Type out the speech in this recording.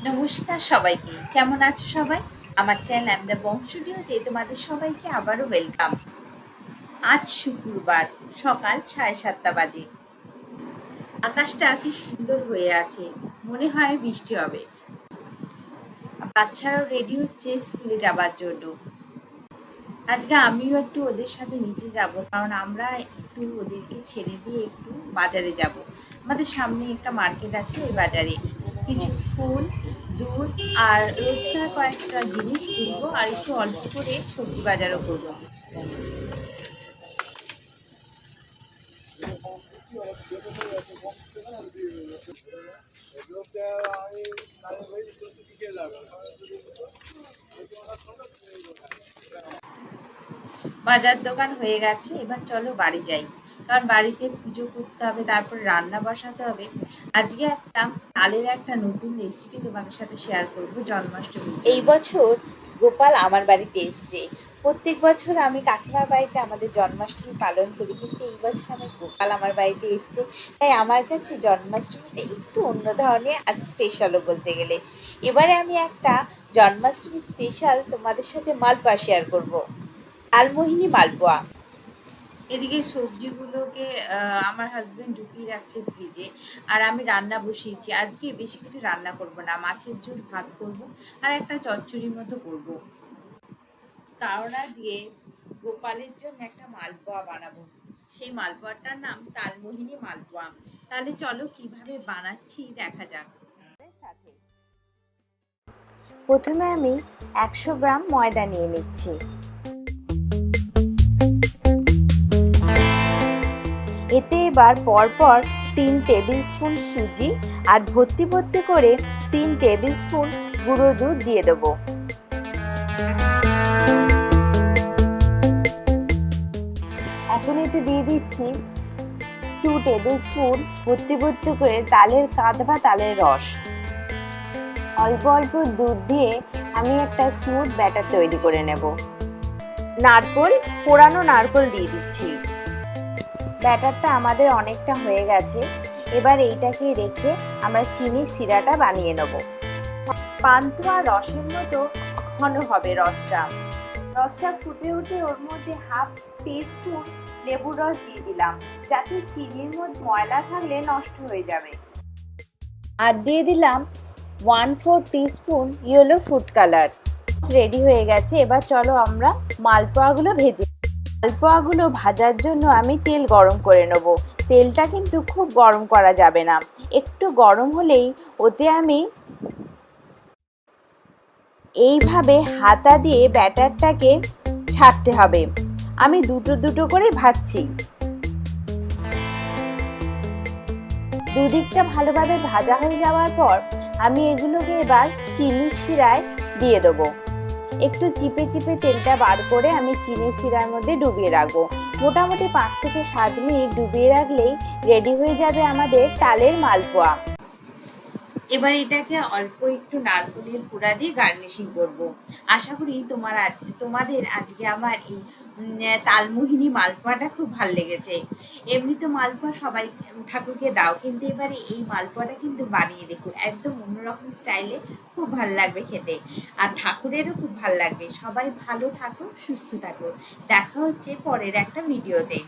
নমস্কার সবাইকে, কেমন আছো সবাই? আমার চ্যানেল আমি দ্য বংশুডিওতে তোমাদের সবাইকে আবারও ওয়েলকাম। আজ শুক্রবার সকাল 7:30 বাজে। আকাশটা কি সুন্দর হয়ে আছে, মনে হয় বৃষ্টি হবে। বাচ্চারাও রেডি হচ্ছে স্কুলে যাবার জন্য। আজকে আমিও একটু ওদের সাথে নিচে যাব, কারণ আমরা একটু ওদেরকে ছেড়ে দিয়ে একটু বাজারে যাব। আমাদের সামনে একটা মার্কেট আছে, ওই বাজারে কিছু ফুল, দুধ আর রোজকার কয়েকটা জিনিস কিনবো, আর একটু অল্প করে সবজি বাজারও করবো। বাজার দোকান হয়ে গেছে, এবার চলো বাড়ি যাই, কারণ বাড়িতে পুজো করতে হবে, তারপর রান্না বসাতে হবে। আজকে তালের একটা নতুন রেসিপি তোমাদের সাথে শেয়ার করব জন্মাষ্টমী। এই বছর গোপাল আমার বাড়িতে এসছে। প্রত্যেক বছর আমি কাকিমার বাড়িতে আমাদের জন্মাষ্টমী পালন করি, কিন্তু এই বছর আমার গোপাল আমার বাড়িতে এসছে। তাই আমার কাছে জন্মাষ্টমীটা একটু অন্য ধরনের আর স্পেশালও বলতে গেলে। এবারে আমি একটা জন্মাষ্টমী স্পেশাল তোমাদের সাথে মালপোয়া শেয়ার করবো, লালমোহিনী মালপোয়া। এদিকে সবজিগুলোকে আমার হাজবেন্ড ঢুকিয়ে রাখছে ফ্রিজে, আর আমি রান্না বসিয়েছি। আজকে বেশি কিছু রান্না করব না, মাছের ঝোল ভাত করব আর একটা চচ্চড়ির মতো করব, কারণ আজকে গোপালের জন্য একটা মালপোয়া বানাবো। সেই মালপোয়াটার নাম তালমোহিনী মালপোয়া। তাহলে চলো কিভাবে বানাচ্ছি দেখা যাক। প্রথমে আমি 100 গ্রাম ময়দা নিয়ে নিচ্ছি। এতে এবার পরপর 3 টেবিল স্পুন সুজি আর ভর্তি ভর্তি করে 3 টেবিল স্পুন গুঁড়ো দুধ দিয়ে দেবো। এখন এতে দিয়ে দিচ্ছি 2 টেবিল স্পুন ভর্তি ভর্তি করে তালের কাঁধ বা তালের রস। অল্প অল্প দুধ দিয়ে আমি একটা স্মুথ ব্যাটার তৈরি করে নেব। নারকেল, পোড়ানো নারকেল দিয়ে দিচ্ছি। ব্যাটারটা আমাদের অনেকটা হয়ে গেছে, এবার এইটাকে রেখে আমরা চিনির সিরাটা বানিয়ে নেব। পান্তুয়া রসের মতো ঘন হবে রসটা। রসটা ফুটে উঠে ওর মধ্যে হাফ টিস্পুন লেবুর রস দিয়ে দিলাম, যাতে চিনির মধ্যে ময়লা থাকলে নষ্ট হয়ে যাবে। আর দিয়ে দিলাম 1/4 teaspoon yellow food colour. Ready হয়ে গেছে, এবার চলো আমরা মালপোয়াগুলো ভেজে। মালপোয়াগুলো ভাজার জন্য আমি তেল গরম করে নেব। তেলটা কিন্তু খুব গরম করা যাবে না, একটু গরম হলেই ওতে আমি এইভাবে হাতা দিয়ে ব্যাটারটাকে ছাড়তে হবে। আমি দুটো দুটো করে ভাজছি। দুদিকটা ভালোভাবে ভাজা হয়ে যাওয়ার পর আমি এগুলোকে এবার চিনির শিরায় দিয়ে দেবো। একটু চিপে চিপে তেলটা বার করে আমি চিনির শিরার মধ্যে ডুবিয়ে রাখবো। মোটামুটি 5 থেকে 7 মিনিট ডুবিয়ে রাখলেই রেডি হয়ে যাবে আমাদের তালের মালপোয়া। এবার এটাকে অল্প একটু নারকেলের কুড়া দিয়ে গার্নিশিং করব। আশা করি তোমাদের আজকে আমার এই তালমোহিনী মালপোয়াটা খুব ভাল লেগেছে। এমনি তো মালপোয়া সবাই ঠাকুরকে দাও, কিন্তু এবারে এই মালপোয়াটা কিন্তু বানিয়ে দেখো, একদম অন্যরকম স্টাইলে, খুব ভাল লাগবে খেতে, আর ঠাকুরেরও খুব ভাল লাগবে। সবাই ভালো থাকো, সুস্থ থাকো, দেখা হচ্ছে পরের একটা ভিডিওতে।